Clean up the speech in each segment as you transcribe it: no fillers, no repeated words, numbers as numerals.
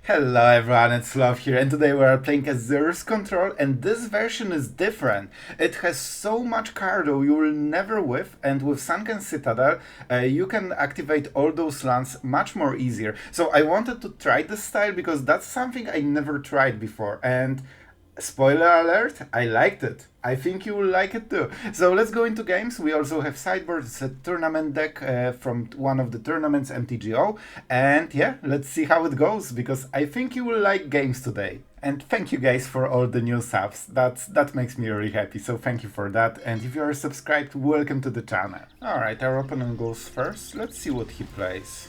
Hello everyone, it's Sloth here, and today we are playing Azorius Control, and this version is different. It has so much cargo you will never whiff, and with Sunken Citadel you can activate all those lands much more easier. So I wanted to try this style because that's something I never tried before, and spoiler alert, I liked it. I think you will like it too. So let's go into games. We also have sideboard. It's a tournament deck from one of the tournaments, MTGO. And yeah, let's see how it goes because I think you will like games today. And thank you guys for all the new subs. That makes me really happy. So thank you for that. And if you are subscribed, welcome to the channel. Alright, our opponent goes first. Let's see what he plays.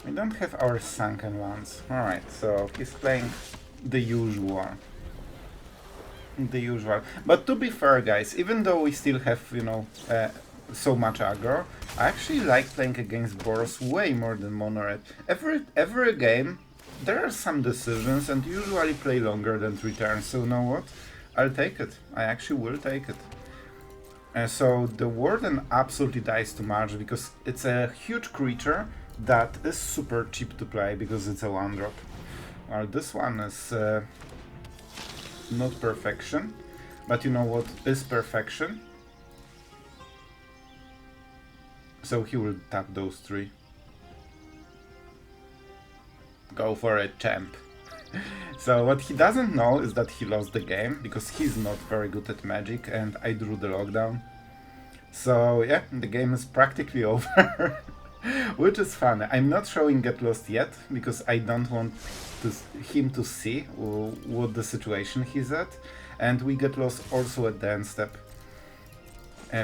We don't have our sunken ones. Alright, so he's playing the usual. But to be fair, guys, even though we still have, so much aggro, I actually like playing against Boros way more than Mono-Red. Every game, there are some decisions and usually play longer than 3 turns, so you know what? I'll take it. I actually will take it. So the Warden absolutely dies too much because it's a huge creature that is super cheap to play because it's a 1-drop. Well, this one is... not perfection, but you know what is perfection? So he will tap those 3. Go for it, champ. So what he doesn't know is that he lost the game, because he's not very good at magic and I drew the lockdown. So yeah, the game is practically over. Which is funny. I'm not showing Get Lost yet, because I don't want him to see what the situation he's at. And we get lost also at the end step.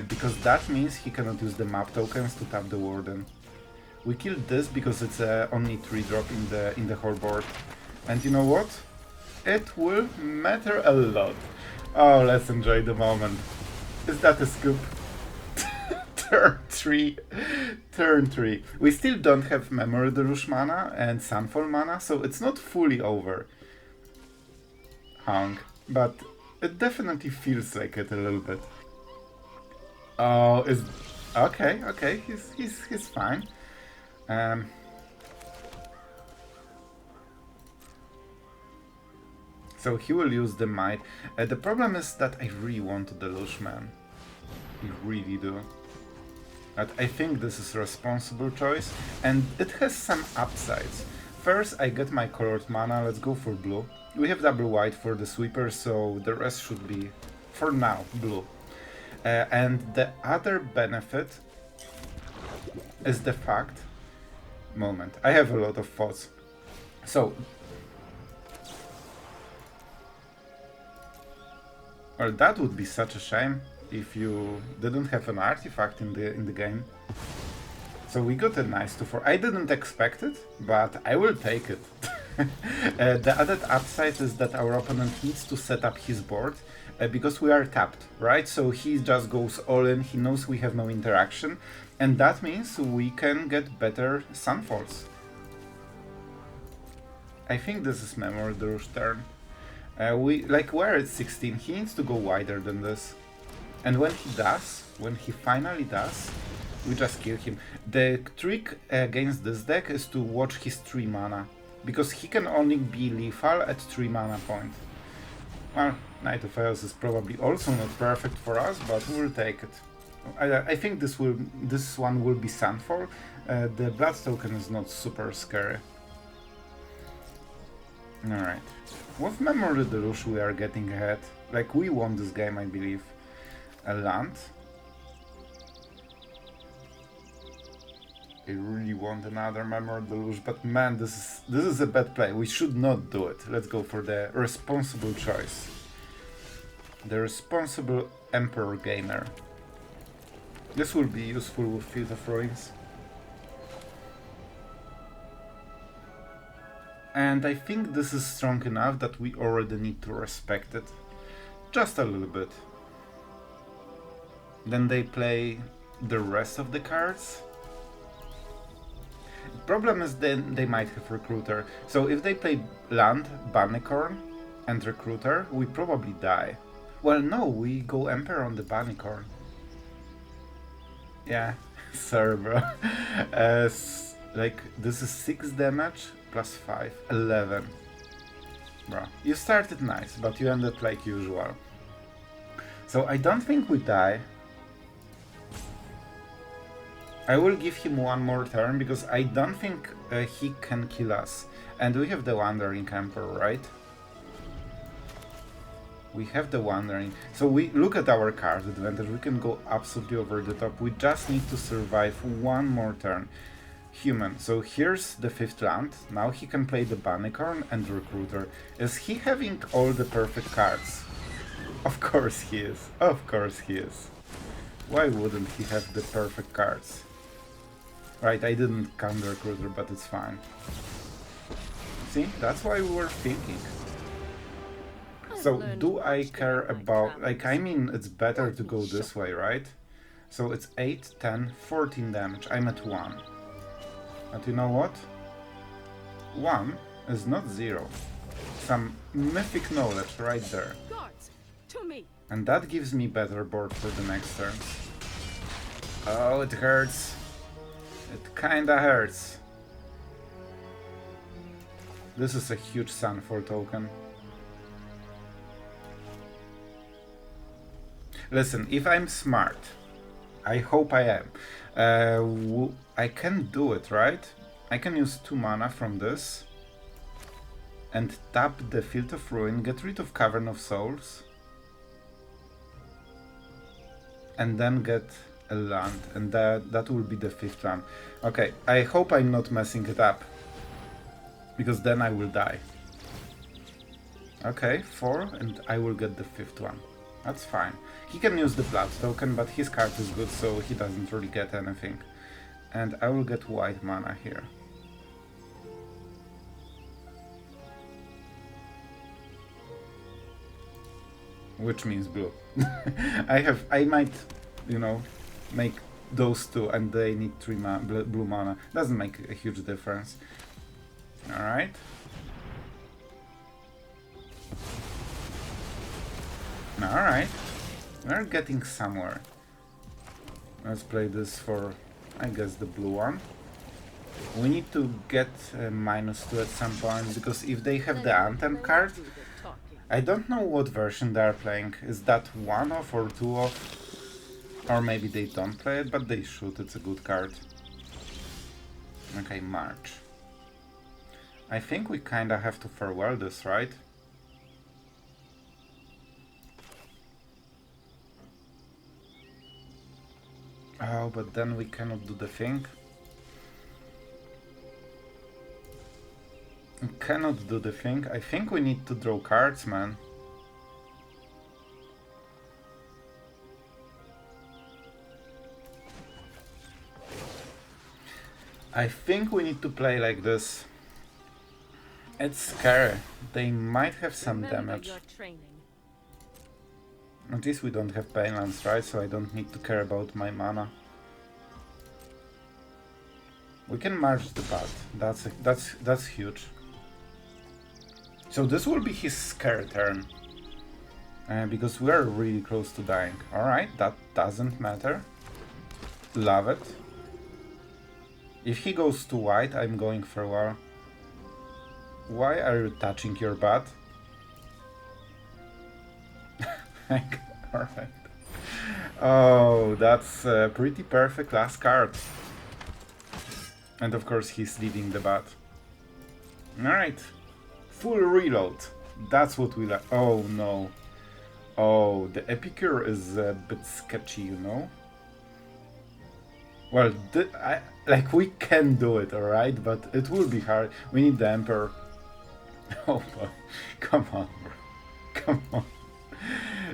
Because that means he cannot use the map tokens to tap the Warden. We killed this because it's only 3-drop in the whole board. And you know what? It will matter a lot. Oh, let's enjoy the moment. Is that a scoop? Turn 3. We still don't have Memory Deluge mana and Sunfall mana, so it's not fully over. Hung. But it definitely feels like it a little bit. Oh, is okay, he's fine. So he will use the might. The problem is that I really want to deluge, man. I really do. But I think this is a responsible choice, and it has some upsides. First, I get my colored mana, let's go for blue. We have double white for the sweeper, so the rest should be, for now, blue. And the other benefit is the fact... Moment, I have a lot of thoughts. So... Well, that would be such a shame if you didn't have an artifact in the game. So we got a nice 2-4. I didn't expect it, but I will take it. The other upside is that our opponent needs to set up his board because we are tapped, right? So he just goes all in, he knows we have no interaction, and that means we can get better Sunfalls. I think this is Memory Deluge turn. We're at 16, he needs to go wider than this. And when he finally does, we just kill him. The trick against this deck is to watch his 3 mana, because he can only be lethal at 3 mana point. Well, Knight of Chaos is probably also not perfect for us, but we'll take it. I think this one will be Sunfall. The Blood token is not super scary. Alright. With Memory Deluge we are getting ahead. Like, we won this game, I believe. A land. I really want another Memory Deluge, but man, this is a bad play. We should not do it. Let's go for the responsible choice. The responsible Emperor gamer. This will be useful with Field of Ruins. And I think this is strong enough that we already need to respect it. Just a little bit. Then they play the rest of the cards. The problem is then they might have Recruiter. So if they play Land, Bunnycorn, and Recruiter, we probably die. Well, no, we go Emperor on the Bunnycorn. Yeah, sorry bro. Like, this is 6 damage plus 5, 11. Bro, you started nice, but you ended like usual. So I don't think we die. I will give him one more turn because I don't think he can kill us. And we have the Wandering Emperor, right? We have the Wandering. So we look at our card advantage. We can go absolutely over the top. We just need to survive one more turn. Human. So here's the 5th land. Now he can play the Bannicorn and Recruiter. Is he having all the perfect cards? Of course he is. Of course he is. Why wouldn't he have the perfect cards? Right, I didn't count the Recruiter, but it's fine. See, that's why we were thinking. So, do I care about... Like, I mean, it's better to go this way, right? So it's 8, 10, 14 damage. I'm at 1. But you know what? 1 is not 0. Some mythic knowledge right there. And that gives me better board for the next turns. Oh, it hurts. It kinda hurts. This is a huge Sunfall token. Listen, if I'm smart, I hope I am, I can do it, right? I can use 2 mana from this and tap the Field of Ruin, get rid of Cavern of Souls, and then get a land, and that will be the 5th land. Okay, I hope I'm not messing it up, because then I will die. Okay, 4, and I will get the 5th one. That's fine. He can use the blood token, but his card is good, so he doesn't really get anything. And I will get white mana here. Which means blue. I might, you know, make those 2 and they need 3 blue mana. Doesn't make a huge difference. Alright. Alright. We're getting somewhere. Let's play this for, I guess, the blue one. We need to get -2 at some point, because if they have the Anthem card, I don't know what version they are playing. Is that 1-off or 2-off? Or maybe they don't play it, but they should. It's a good card. Okay, March. I think we kinda have to farewell this, right? Oh, but then we cannot do the thing. We cannot do the thing. I think we need to draw cards, man. I think we need to play like this. It's scary. They might have some damage. At least we don't have Painlands, right? So I don't need to care about my mana. We can march the bat. That's huge. So this will be his scare turn. Because we're really close to dying. Alright, that doesn't matter. Love it. If he goes to white, I'm going for a while. Why are you touching your butt? Alright. Oh, that's a pretty perfect last card. And of course he's leading the bat. Alright. Full reload. That's what we like. Oh no. Oh, the Epicure is a bit sketchy, you know? Well, like, we can do it, alright? But it will be hard. We need the Emperor. Oh, boy. Come on, bro. Come on.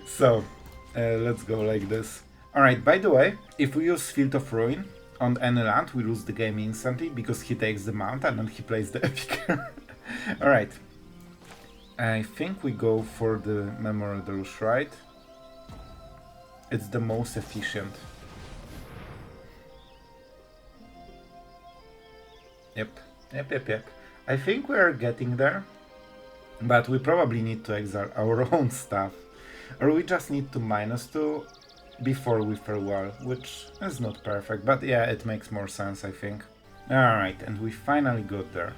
So, let's go like this. Alright, by the way, if we use Field of Ruin on any land, we lose the game instantly, because he takes the mountain and he plays the Epicure. Alright. I think we go for the Memory Deluge, right? It's the most efficient. Yep. I think we are getting there, but we probably need to exile our own stuff. Or we just need to -2 before we farewell, which is not perfect, but yeah, it makes more sense, I think. Alright, and we finally got there.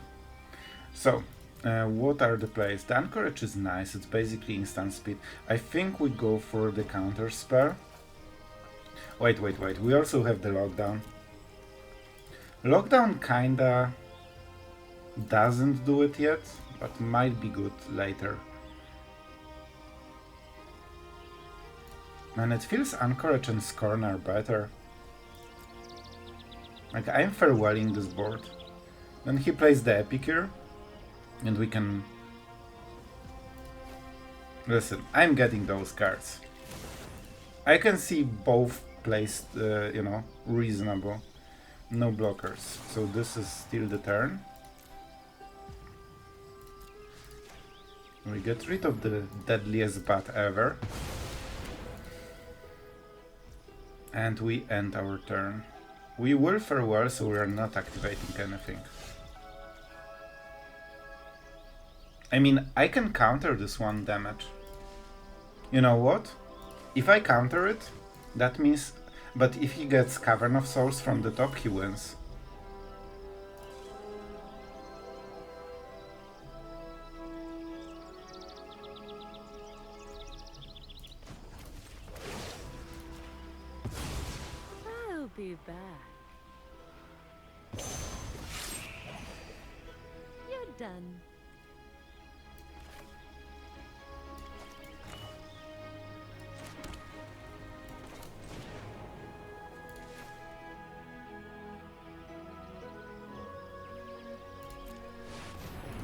So, what are the plays? The Anchorage is nice, it's basically instant speed. I think we go for the counter spell. Wait, we also have the lockdown. Lockdown kinda doesn't do it yet, but might be good later. Man, it feels Anchorage and Scorn are better. Like, I'm farewelling this board. Then he plays the Epicure, and we can... Listen, I'm getting those cards. I can see both placed, you know, reasonable. No blockers. So this is still the turn. We get rid of the deadliest bat ever. And we end our turn. We will farewell, so we are not activating anything. I mean, I can counter this 1 damage. You know what? If I counter it, that means... But if he gets Cavern of Souls from the top, he wins. I'll be back. You're done.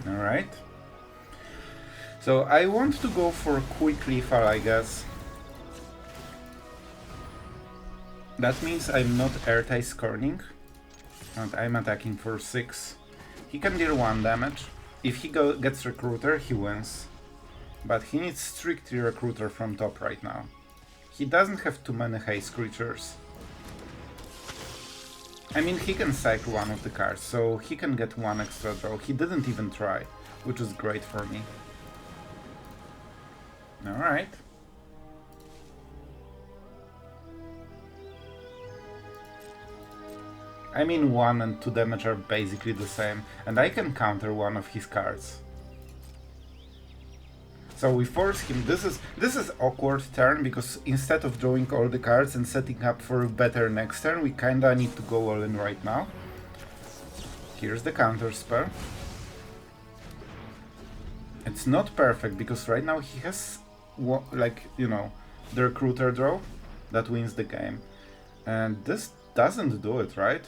Alright. So I want to go for quick lethal, I guess. That means I'm not Ertai scorning, and I'm attacking for 6. He can deal 1 damage. If he gets Recruiter, he wins. But he needs strictly Recruiter from top right now. He doesn't have too many haste creatures. I mean, he can cycle 1 of the cards, so he can get 1 extra draw. He didn't even try, which is great for me. Alright. I mean, 1 and 2 damage are basically the same, and I can counter 1 of his cards. So we force him. This is awkward turn, because instead of drawing all the cards and setting up for a better next turn, we kinda need to go all in right now. Here's the counter spell. It's not perfect, because right now he has, like, you know, the Recruiter draw that wins the game. And this doesn't do it, right?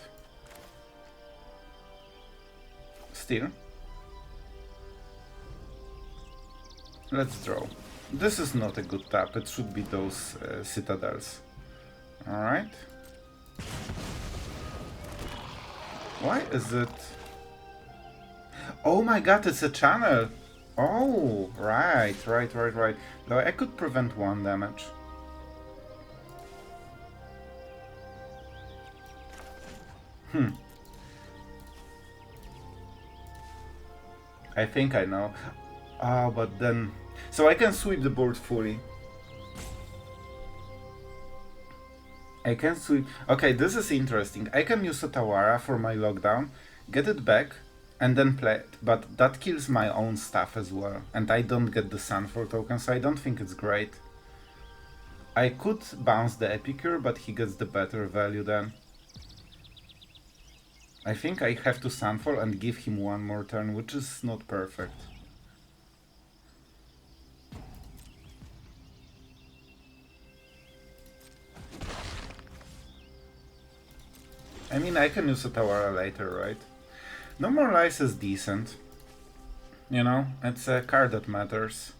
Still. Let's draw. This is not a good tap, it should be those citadels. Alright. Why is it... Oh my god, it's a channel! Oh, right. Though I could prevent 1 damage. I think I know. Oh, but then... So I can sweep the board fully. I can sweep... Okay, this is interesting. I can use Otawara for my lockdown, get it back, and then play it. But that kills my own stuff as well. And I don't get the Sunfall token, so I don't think it's great. I could bounce the Epicure, but he gets the better value then. I think I have to Sunfall and give him 1 more turn, which is not perfect. I mean, I can use Otawara later, right? No More Lies is decent. You know, it's a card that matters.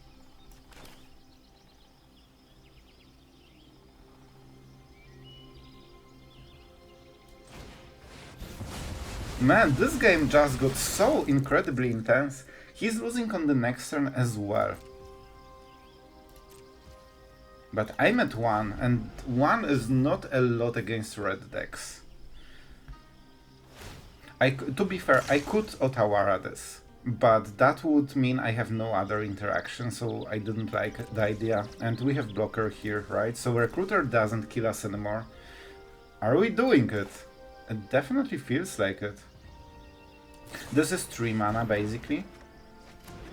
Man, this game just got so incredibly intense. He's losing on the next turn as well. But I'm at 1, and 1 is not a lot against red decks. To be fair, I could Otawara this, but that would mean I have no other interaction, so I didn't like the idea. And we have blocker here, right? So Recruiter doesn't kill us anymore. Are we doing it? It definitely feels like it. This is 3 mana basically,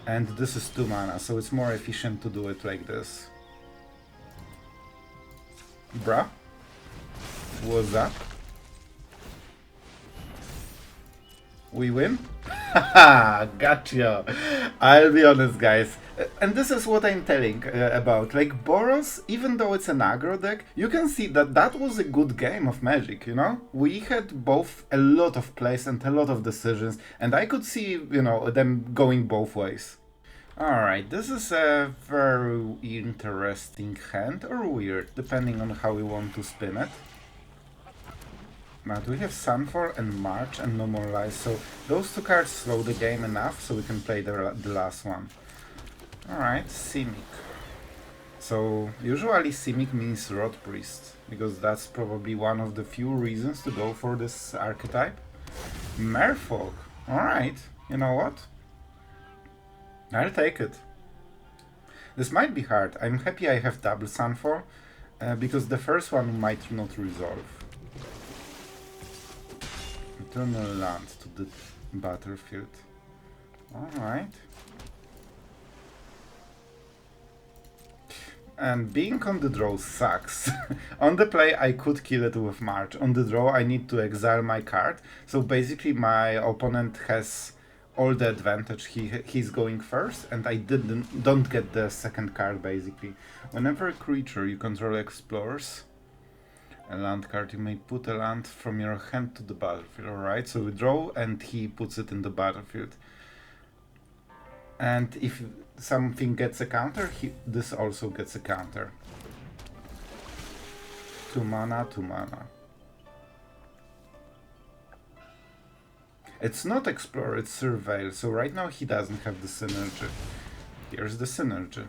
and this is 2 mana, so it's more efficient to do it like this. Bruh, what's up? We win? Haha, gotcha! I'll be honest, guys. And this is what I'm telling about. Like, Boros, even though it's an aggro deck, you can see that that was a good game of Magic, you know? We had both a lot of plays and a lot of decisions, and I could see, you know, them going both ways. Alright, this is a very interesting hand, or weird, depending on how we want to spin it. But we have Sunfall and March and No More Lies, so those 2 cards slow the game enough so we can play the last one. Alright, Simic. So usually Simic means Rot Priest, because that's probably one of the few reasons to go for this archetype. Merfolk. Alright, you know what? I'll take it. This might be hard. I'm happy I have double Sunfall, because the first one might not resolve. Eternal Land to the battlefield. Alright. And being on the draw sucks. On the play I could kill it with March. On the draw I need to exile my card. So basically my opponent has all the advantage. He's going first and I don't get the second card basically. Whenever a creature you control explores a land card, you may put a land from your hand to the battlefield. Alright, so we draw and he puts it in the battlefield. And if something gets a counter, this also gets a counter. 2 mana, 2 mana. It's not Explore, it's Surveil, so right now he doesn't have the synergy. Here's the synergy.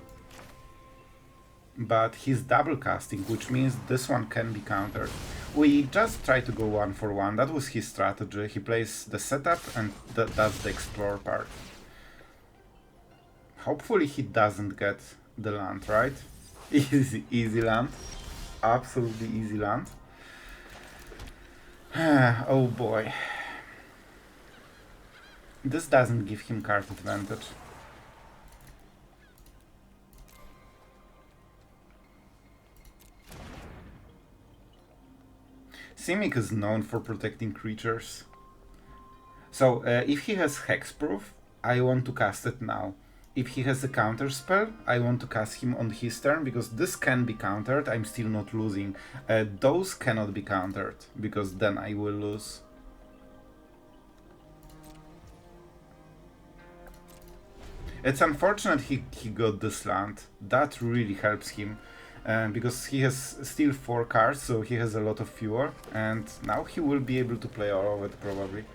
But he's double casting, which means this one can be countered. We just try to go 1 for 1, that was his strategy. He plays the setup and that's the Explore part. Hopefully he doesn't get the land, right? Easy land. Absolutely easy land. Oh boy. This doesn't give him card advantage. Simic is known for protecting creatures. So if he has Hexproof, I want to cast it now. If he has a counter spell, I want to cast him on his turn, because this can be countered, I'm still not losing. Those cannot be countered, because then I will lose. It's unfortunate he got this land. That really helps him, because he has still 4 cards, so he has a lot of fewer, and now he will be able to play all of it probably.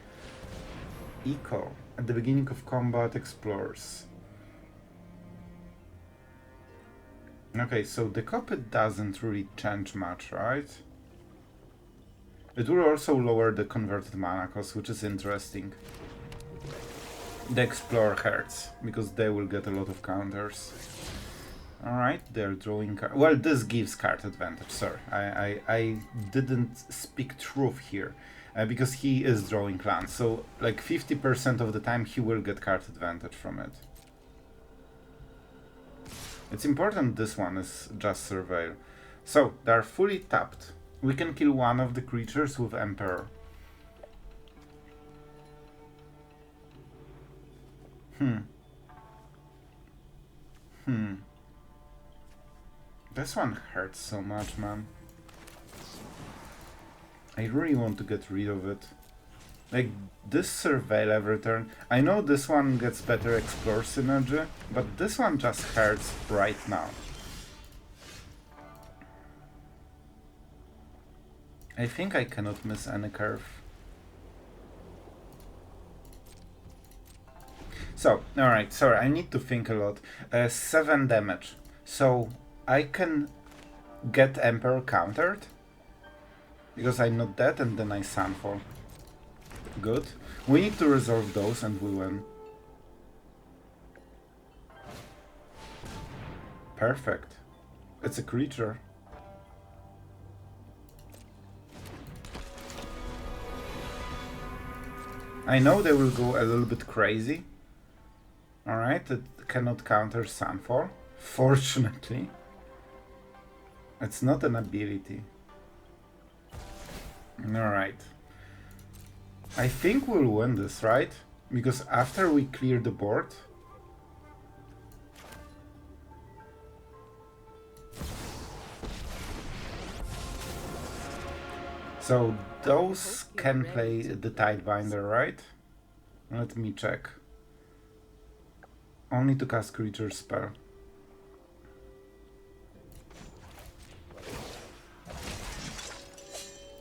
Eco. At the beginning of combat, explores. Okay, so the copy doesn't really change much, right? It will also lower the converted mana cost, which is interesting. The Explorer hurts, because they will get a lot of counters. Alright, they're drawing cards. Well, this gives card advantage, sorry. I didn't speak truth here, because he is drawing lands, so like 50% of the time he will get card advantage from it. It's important this one is just Surveil. So, they are fully tapped. We can kill one of the creatures with Emperor. This one hurts so much, man. I really want to get rid of it. Like, this Surveil every turn. I know this one gets better Explore synergy, but this one just hurts right now. I think I cannot miss any curve. So, alright, sorry, I need to think a lot. 7 damage. So, I can get Emperor countered, because I'm not dead, and then I Sunfall. Good. We need to resolve those and we win. Perfect. It's a creature. I know they will go a little bit crazy. Alright, it cannot counter Sunfall. Fortunately. It's not an ability. Alright. I think we'll win this, right? Because after we clear the board... So those can play the Tidebinder, right? Let me check. Only to cast creature spell.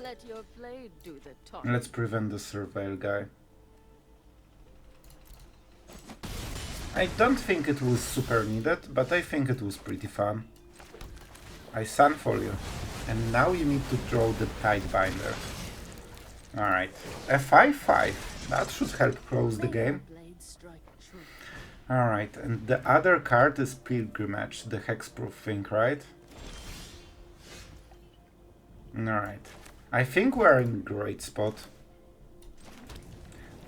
Let your blade do the talk. Let's prevent the Surveil guy. I don't think it was super needed, but I think it was pretty fun. I Sunfall you. And now you need to draw the Tidebinder. Alright. A 5-5. That should help close the game. Alright, and the other card is Pilgrimage, the hexproof thing, right? Alright. I think we're in a great spot.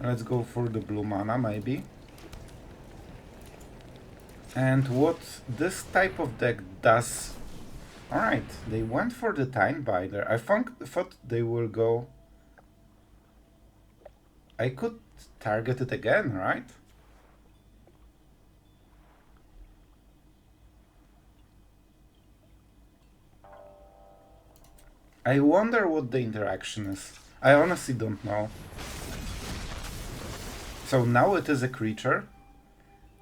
Let's go for the blue mana, maybe. And what this type of deck does... Alright, they went for the Tidebinder. I thought they will go... I could target it again, right? I wonder what the interaction is. I honestly don't know. So now it is a creature.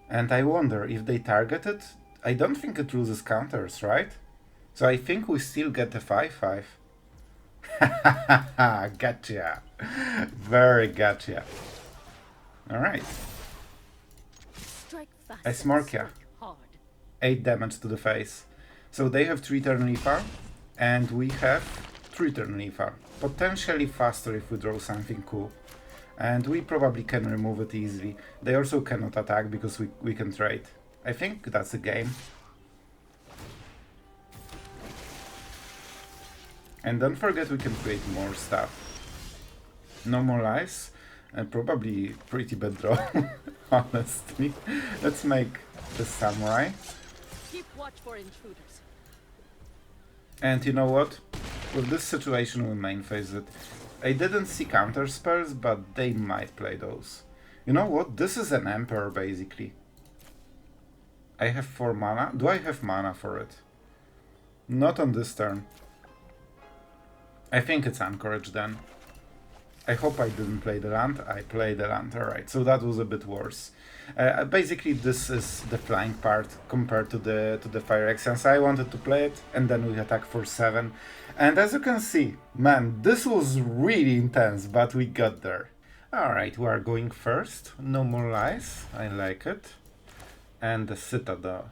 And I wonder if they target it. I don't think it loses counters, right? So I think we still get a 5-5. Gotcha. Very gotcha. Alright. I smork ya. 8 damage to the face. So they have 3-turn lethal. And we have 3-turn lethal. Potentially faster if we draw something cool. And we probably can remove it easily. They also cannot attack because we can trade. I think that's a game. And don't forget we can create more stuff. No more lives. And probably pretty bad draw, honestly. Let's make the samurai. Keep watch for intruders. And you know what? With this situation we main phase it. I didn't see counter spells, but they might play those. You know what? This is an Emperor basically. I have 4 mana. Do I have mana for it? Not on this turn. I think it's Anchorage then. I hope I didn't play the land. I played the land, alright. So that was a bit worse. Basically this is the flying part compared to the Fire Excellence. I wanted to play it and then we attack for 7. And as you can see, man, this was really intense, but we got there. Alright, we are going first. No more lies. I like it. And the Citadel.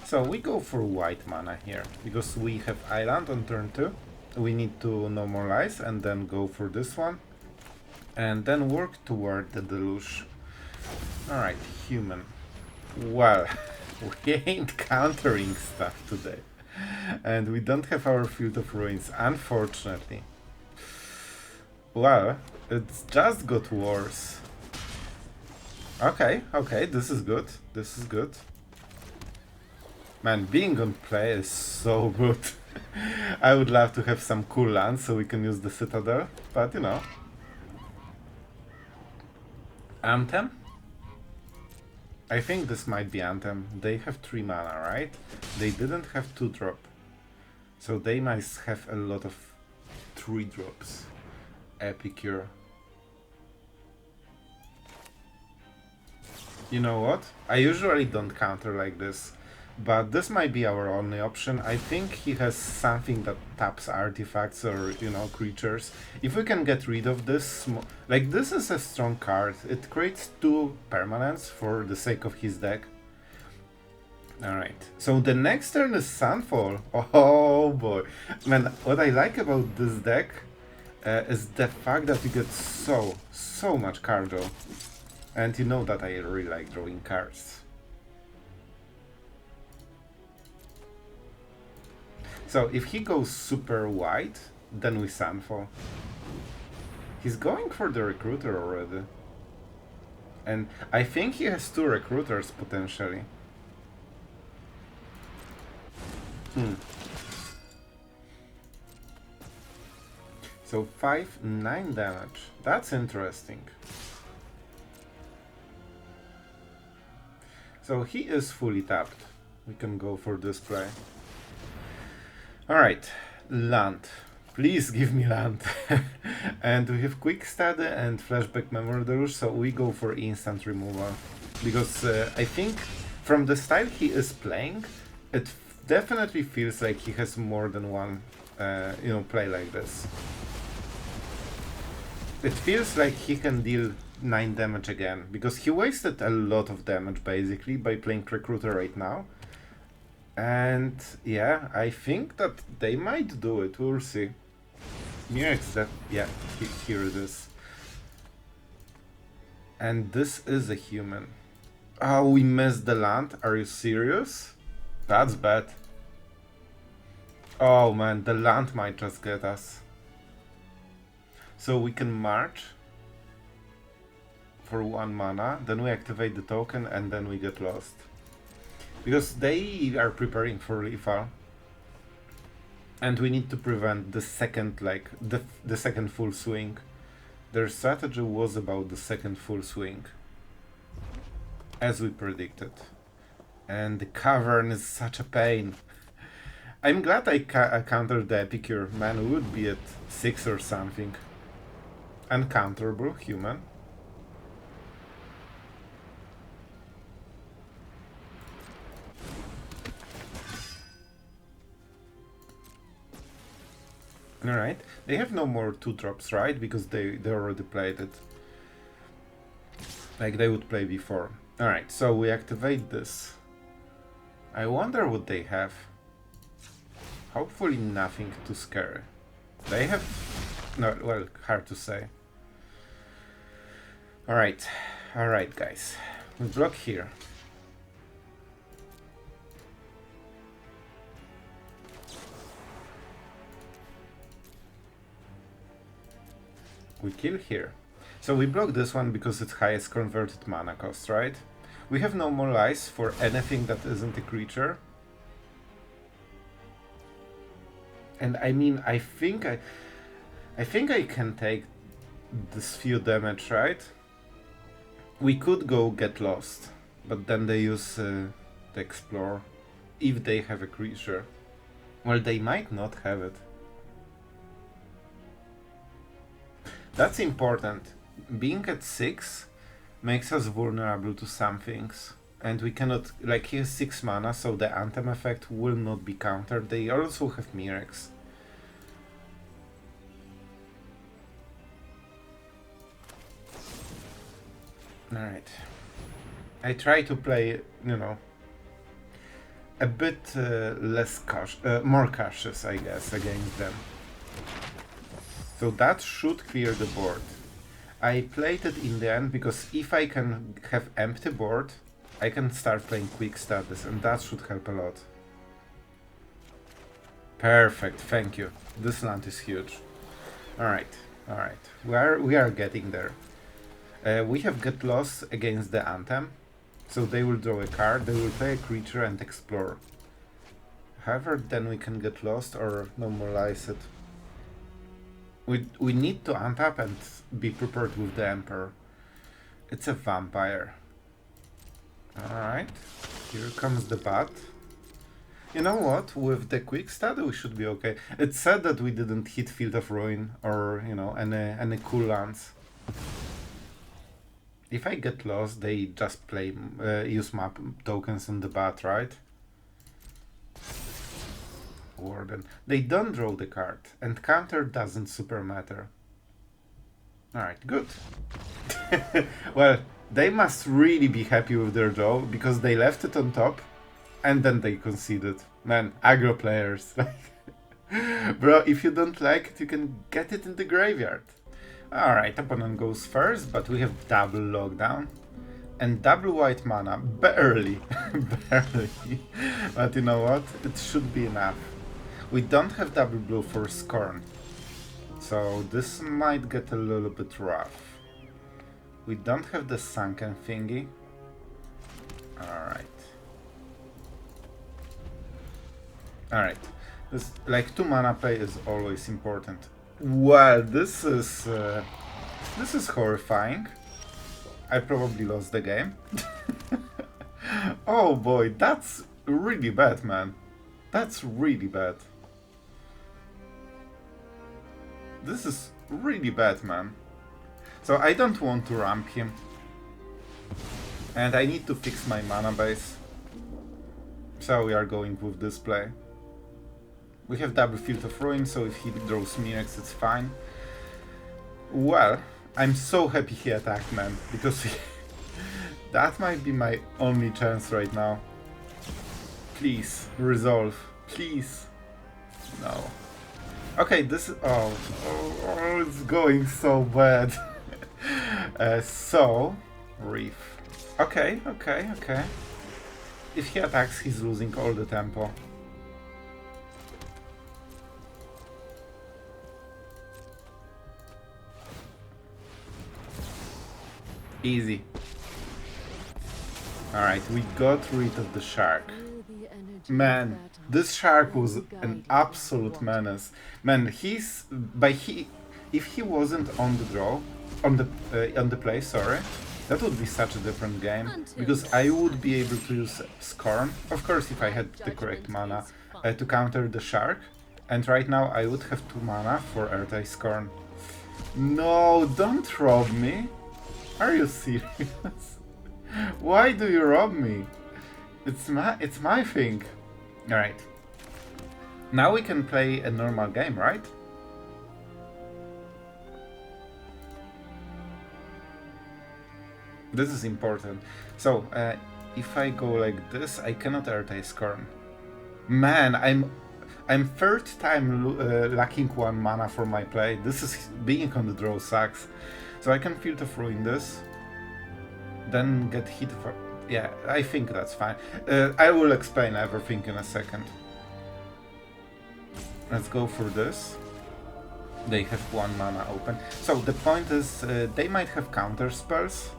So we go for white mana here, because we have Island on turn 2. We need to no more lies and then go for this one. And then work toward the Deluge. Alright, human. Well, we ain't countering stuff today. And we don't have our Field of Ruins, unfortunately. Well, it's just got worse. Okay, this is good. This is good. Man, being on play is so good. I would love to have some cool lands so we can use the Citadel, but you know. Anthem? I think this might be Anthem. They have 3 mana, right? They didn't have 2-drop. So they might have a lot of 3-drops. Epicure. You know what? I usually don't counter like this. But this might be our only option. I think he has something that taps artifacts or, you know, creatures. If we can get rid of this, like this is a strong card. It creates 2 permanents for the sake of his deck. Alright, so the next turn is Sunfall. Oh boy. Man, what I like about this deck is the fact that you get so much card draw. And you know that I really like drawing cards. So if he goes super white, then we Sunfall. He's going for the recruiter already. And I think he has 2 recruiters potentially. So 5, 9 damage. That's interesting. So he is fully tapped. We can go for this play. Alright, land. Please give me land. And we have quick study and flashback memory deluge, so we go for instant removal. Because I think from the style he is playing, it definitely feels like he has more than one play like this. It feels like he can deal 9 damage again, because he wasted a lot of damage basically by playing recruiter right now. And yeah, I think that they might do it, we'll see. Mirrex, that, yeah, here it is. And this is a human. Oh, we missed the land, are you serious? That's bad. Oh man, the land might just get us. So we can march for 1 mana, then we activate the token and then we get lost. Because they are preparing for lethal. And we need to prevent the second, like, the second full swing. Their strategy was about the second full swing. As we predicted. And the cavern is such a pain. I'm glad I countered the Epicure. Man, we would be at 6 or something. Uncounterable, human. Alright, they have no more 2-drops, right? Because they already played it. Like they would play before. Alright, so we activate this. I wonder what they have. Hopefully nothing too scary. They have... no, well, hard to say. Alright, alright guys. We block here. We kill here. So we block this one because it's highest converted mana cost, right? We have no more lies for anything that isn't a creature. And I mean, I think I can take this few damage, right? We could go get lost, but then they use the explore if they have a creature. Well, they might not have it. That's important. Being at 6 makes us vulnerable to some things. And we cannot, like, he has 6 mana, so the Anthem effect will not be countered. They also have Mirrex. Alright. I try to play, you know, a bit less more cautious, I guess, against them. So that should clear the board. I played it in the end because if I can have empty board, I can start playing quick studies, and that should help a lot. Perfect, thank you. This land is huge. Alright, alright. We are getting there. We have Get Lost against the Anthem. So they will draw a card, they will play a creature and explore. However, then we can Get Lost or normalize it. We need to untap and be prepared with the Emperor. It's a vampire. Alright, here comes the bat. You know what, with the quick study we should be okay. It's sad that we didn't hit Field of Ruin or, you know, any cool lands. If I get lost, they just play, use map tokens on the bat, right? Warden. They don't draw the card, and counter doesn't super matter. Alright, good. Well, they must really be happy with their draw, because they left it on top, and then they conceded. Man, aggro players. Bro, if you don't like it, you can get it in the graveyard. Alright, opponent goes first, but we have double lockdown. And double white mana, barely, barely. But you know what, it should be enough. We don't have double blue for Scorn. So this might get a little bit rough. We don't have the sunken thingy. Alright. Alright. This, like, 2 mana play is always important. Well, this is horrifying. I probably lost the game. Oh boy, that's really bad, man. That's really bad. This is really bad, man. So I don't want to ramp him. And I need to fix my mana base. So we are going with this play. We have double Field of Ruin, so if he draws Mirrex, it's fine. Well, I'm so happy he attacked, man, because that might be my only chance right now. Please, resolve. Please. No. Okay, this is... Oh, it's going so bad. So, Reef. Okay. If he attacks, he's losing all the tempo. Easy. Alright, we got rid of the shark. Man, this shark was an absolute menace. Man, if he wasn't on the draw, on the play, sorry, that would be such a different game, because I would be able to use Scorn, of course if I had the correct mana, to counter the shark, and right now I would have 2 mana for Ertai Scorn. No, don't rob me! Are you serious? Why do you rob me? It's my thing. Alright. Now we can play a normal game, right? This is important. So, if I go like this, I cannot Ertai Scorn. Man, I'm third time lacking 1 mana for my play. This is being on the draw sucks. So I can Field of Ruin this, then get hit for... Yeah, I think that's fine. I will explain everything in a second. Let's go for this. They have 1 mana open. So the point is, they might have counter spells.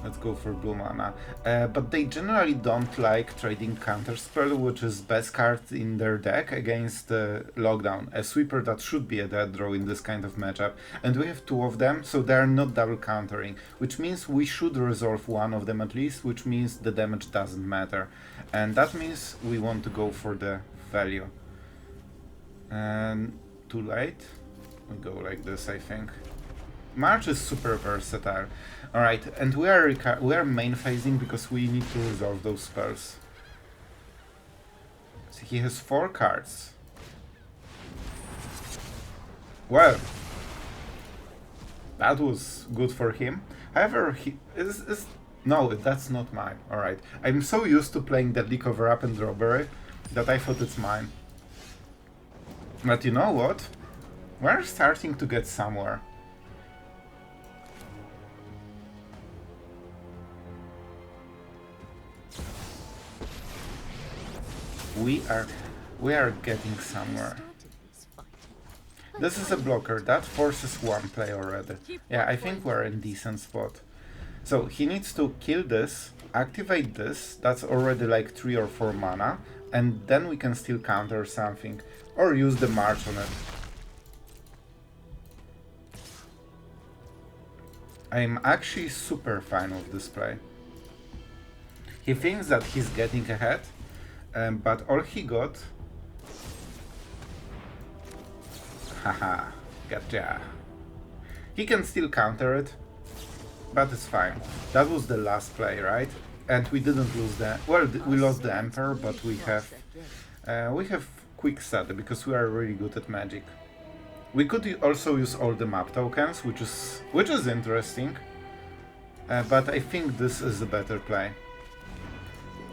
Let's go for blue mana. But they generally don't like trading counterspell, which is best card in their deck against Lockdown, a sweeper that should be a dead draw in this kind of matchup. And we have 2 of them, so they are not double countering, which means we should resolve 1 of them at least, which means the damage doesn't matter. And that means we want to go for the value. And too late. We go like this, I think. March is super versatile. Alright, and we are main phasing because we need to resolve those spells. So he has 4 cards. Well, that was good for him. However, he is no, that's not mine. Alright, I'm so used to playing Deadly Cover-Up and Robbery that I thought it's mine. But you know what? We're starting to get somewhere. We are getting somewhere. This is a blocker that forces 1 play already. Yeah, I think we're in decent spot. So he needs to kill this, activate this, that's already like 3 or 4 mana, and then we can still counter something, or use the march on it. I'm actually super fine with this play. He thinks that he's getting ahead, but all he got... Haha, gotcha. He can still counter it, but it's fine. That was the last play, right? And we didn't lose the... Well, we lost the Emperor, but we have quick study because we are really good at magic. We could also use all the map tokens, which is interesting, but I think this is a better play.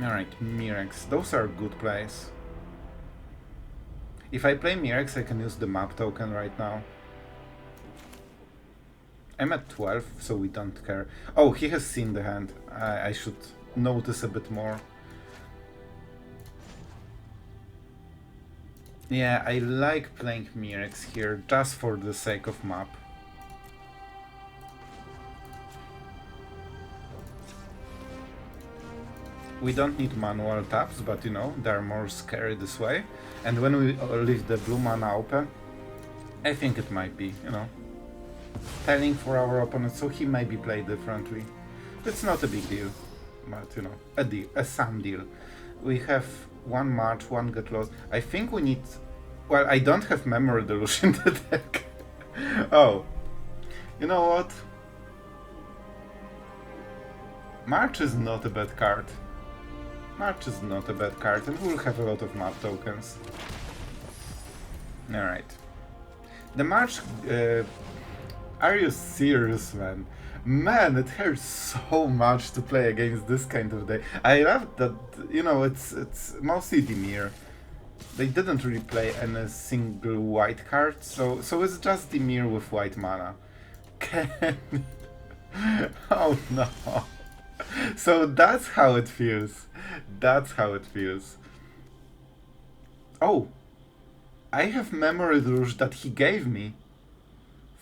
Alright, Mirrex. Those are good plays. If I play Mirrex, I can use the map token right now. I'm at 12, so we don't care. Oh, he has seen the hand. I should notice a bit more. Yeah, I like playing Mirrex here just for the sake of map. We don't need manual taps, but you know, they're more scary this way. And when we leave the blue mana open, I think it might be, you know, telling for our opponent, so he maybe play differently. It's not a big deal, but you know, some deal. We have one march, one get lost. I think we need... Well, I don't have Memory Deluge in the deck. Oh, you know what? March is not a bad card. March is not a bad card, and we'll have a lot of map tokens. Alright. The March... are you serious, man? Man, it hurts so much to play against this kind of deck. I love that, you know, it's mostly Dimir. They didn't really play any single white card, so it's just Dimir with white mana. Oh no. So that's how it feels. That's how it feels. Oh, I have Memory Deluge that he gave me.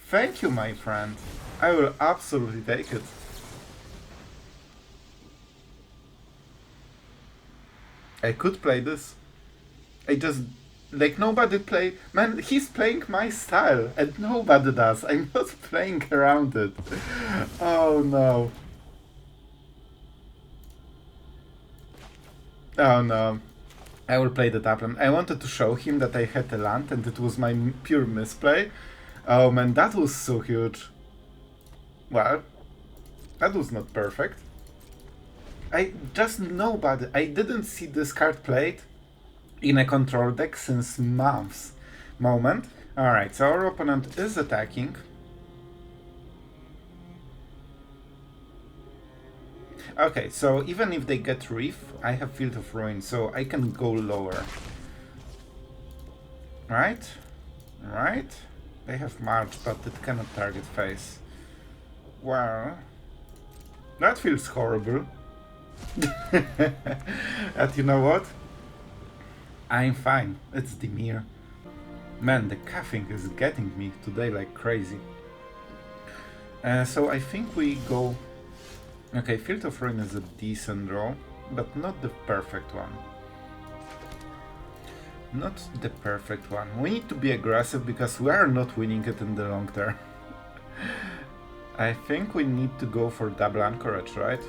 Thank you, my friend. I will absolutely take it. I could play this. I just... Like, nobody play... Man, he's playing my style, and nobody does. I'm not playing around it. Oh no. Oh no. I will play the Tapland. I wanted to show him that I had a land, and it was my pure misplay. Oh man, that was so huge. Well, that was not perfect. I didn't see this card played in a control deck since months. Moment. Alright, so our opponent is attacking. Okay, so even if they get Reef, I have Field of Ruin, so I can go lower. Right? Right? They have March, but it cannot target face. Well, that feels horrible. And you know what? I'm fine. It's Dimir. Man, the coughing is getting me today like crazy. So I think we go... Okay, Field of Ruin is a decent draw, but not the perfect one. Not the perfect one. We need to be aggressive because we are not winning it in the long term. I think we need to go for double Anchorage, right?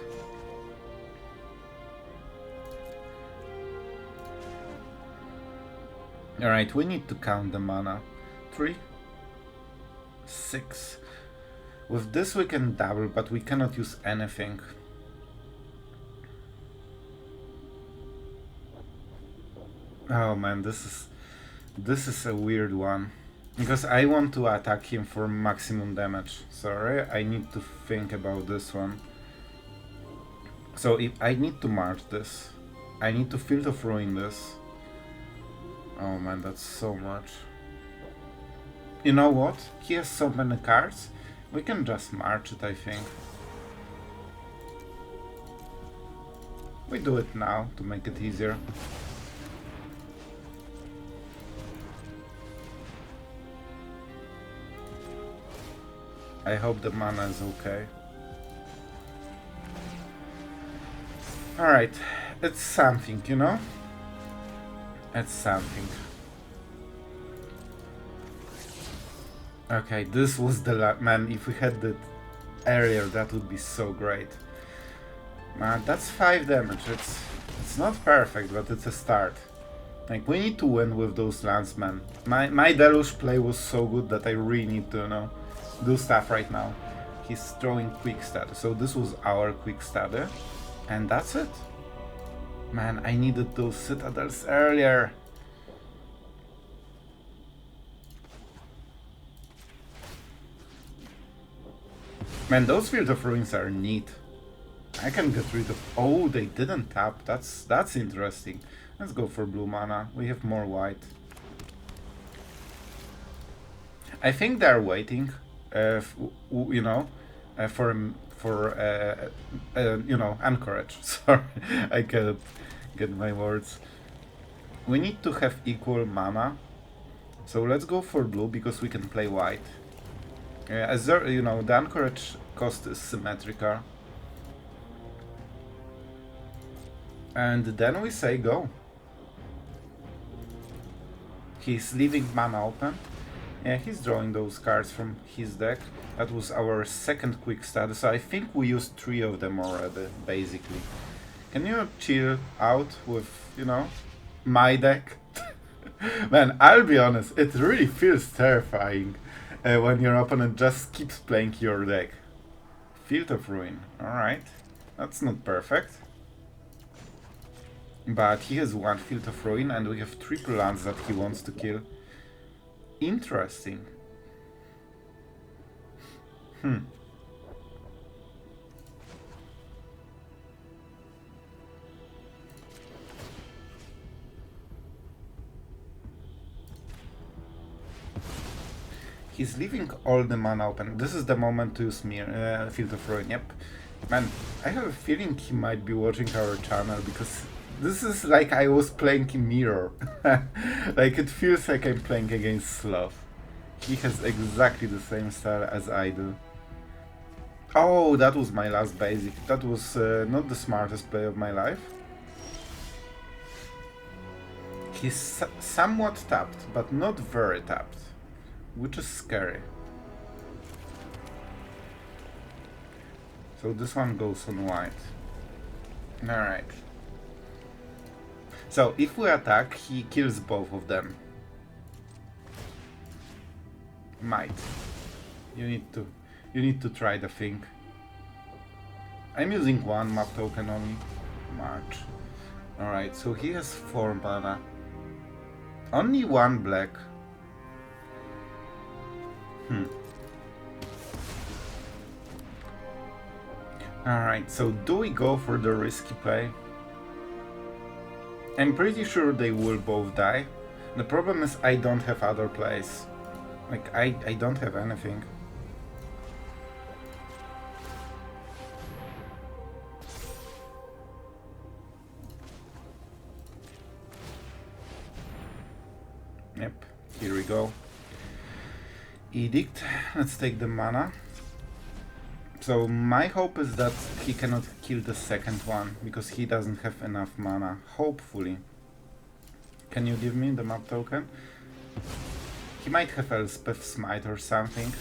Alright, we need to count the mana. 3, 6. With this we can double, but we cannot use anything. Oh man, this is a weird one. Because I want to attack him for maximum damage. Sorry, I need to think about this one. So if I need to march this, I need to Field of Ruin this. Oh man, that's so much. You know what? He has so many cards. We can just march it, I think. We do it now to make it easier. I hope the mana is okay. Alright, it's something, you know? It's something. Okay, this was the man, if we had that earlier, that would be so great. Man, that's 5 damage. It's not perfect, but it's a start. Like, we need to win with those lands, man. My Deluge play was so good that I really need to, you know, do stuff right now. He's throwing quick study, so this was our quick study, and that's it. Man, I needed those citadels earlier. Man, those Field of Ruins are neat. I can get rid of... Oh, they didn't tap. That's interesting. Let's go for blue mana. We have more white. I think they're waiting, you know, for you know, Anchorage. Sorry, I can't get my words. We need to have equal mana. So let's go for blue because we can play white. As there, you know, the Anchorage cost is symmetrical. And then we say go. He's leaving mana open. Yeah, he's drawing those cards from his deck. That was our second quick start, so I think we used 3 of them already, basically. Can you chill out with, you know, my deck? Man, I'll be honest, it really feels terrifying when your opponent just keeps playing your deck. Field of Ruin, alright. That's not perfect. But he has 1 Field of Ruin and we have triple lands that he wants to kill. Interesting. He's leaving all the mana open. This is the moment to use Field of Ruin. Yep. Man, I have a feeling he might be watching our channel because this is like I was playing in Mirror. Like it feels like I'm playing against Sloth. He has exactly the same style as I do. Oh, that was my last basic. That was not the smartest play of my life. He's somewhat tapped, but not very tapped, which is scary. So this one goes on white. Alright. So if we attack, he kills both of them. Might. You need to try the thing. I'm using 1 map token only. March. Alright, so he has 4 mana. Only 1 black. Alright, so do we go for the risky play? I'm pretty sure they will both die. The problem is I don't have other plays. Like, I don't have anything. Yep, here we go. Edict, let's take the mana. So my hope is that he cannot kill the second one, because he doesn't have enough mana, hopefully. Can you give me the map token? He might have Elspeth Smite or something.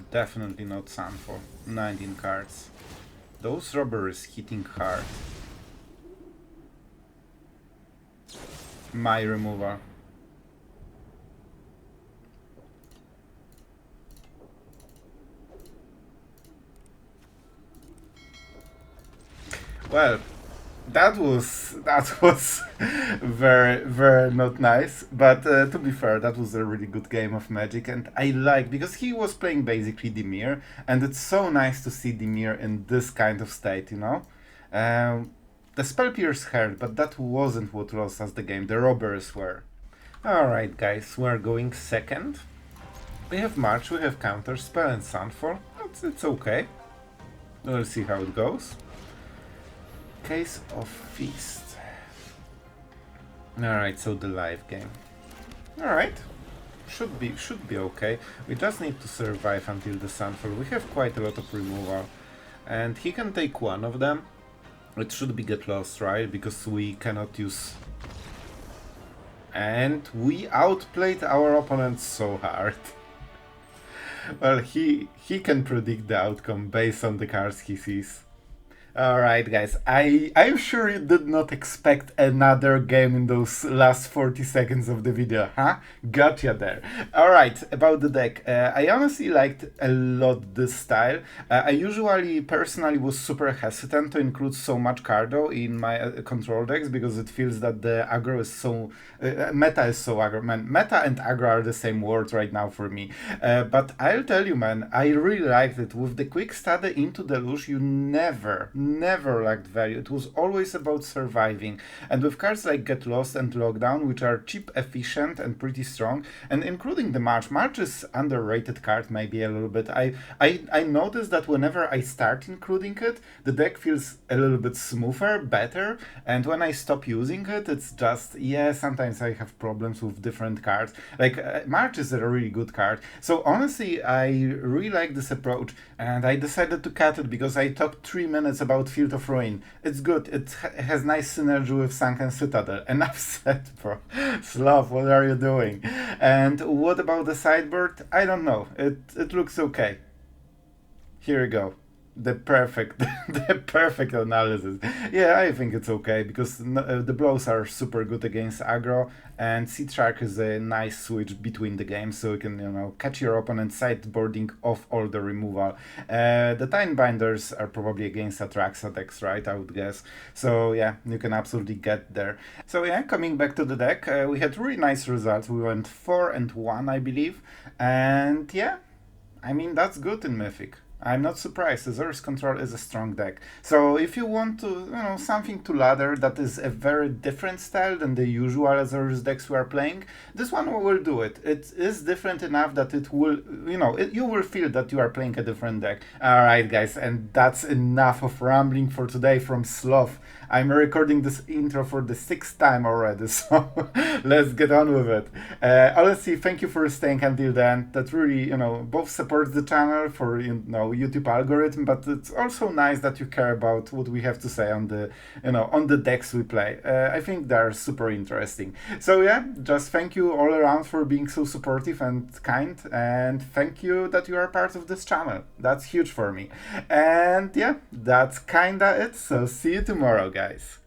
Definitely not Sunfall. 19 cards. Those robbers hitting hard. My removal. Well, that was very not nice, but to be fair, that was a really good game of Magic, and I like because he was playing basically Dimir, and it's so nice to see Dimir in this kind of state, you know. The Spell Pierce hurt, but that wasn't what lost us the game. The robbers were. All right, guys, we're going second. We have March, we have Counterspell and Sunfall. It's okay. We'll see how it goes. Case of Feast. Alright, so the live game. Alright. Should be okay. We just need to survive until the Sunfall. We have quite a lot of removal. And he can take 1 of them. It should be Get Lost, right? Because we cannot use... And we outplayed our opponent so hard. Well, he can predict the outcome based on the cards he sees. Alright guys, I'm sure you did not expect another game in those last 40 seconds of the video, huh? Gotcha there. Alright, about the deck. I honestly liked a lot this style. I usually, personally, was super hesitant to include so much cardo in my control decks because it feels that the aggro is so... meta is so aggro. Man, meta and aggro are the same words right now for me. But I'll tell you, man, I really liked it. With the quick study into Deluge, you never never lacked value. It was always about surviving. And with cards like Get Lost and Lockdown, which are cheap, efficient, and pretty strong, and including the March. March is underrated card maybe a little bit. I noticed that whenever I start including it, the deck feels a little bit smoother, better, and when I stop using it, it's just, yeah, sometimes I have problems with different cards. Like, March is a really good card. So honestly, I really like this approach, and I decided to cut it because I talked 3 minutes about Field of Ruin. It's good, it has nice synergy with Sunken Citadel. Enough said, bro. Sloth, what are you doing? And what about the sideboard? I don't know, it looks okay. Here you go. The perfect the perfect analysis. Yeah, I think it's okay because the blows are super good against aggro, and Seed Shark is a nice switch between the games, so you can, you know, catch your opponent sideboarding off all the removal. The Time Binders are probably against Atraxa decks, right, I would guess. So yeah, you can absolutely get there. So yeah, coming back to the deck, we had really nice results. We went 4-1, I believe, and yeah, I mean, that's good in Mythic. I'm not surprised. Azorius Control is a strong deck. So if you want to, you know, something to ladder that is a very different style than the usual Azorius decks we are playing, this one will do it. It is different enough that it will, you know, you will feel that you are playing a different deck. Alright guys, and that's enough of rambling for today from Sloth. I'm recording this intro for the 6th time already, so let's get on with it. Honestly, thank you for staying until then. That really, you know, both supports the channel for, you know, YouTube algorithm, but it's also nice that you care about what we have to say on the, you know, on the decks we play. I think they're super interesting. So yeah, just thank you all around for being so supportive and kind, and thank you that you are part of this channel. That's huge for me. And yeah, that's kinda it. So see you tomorrow, guys.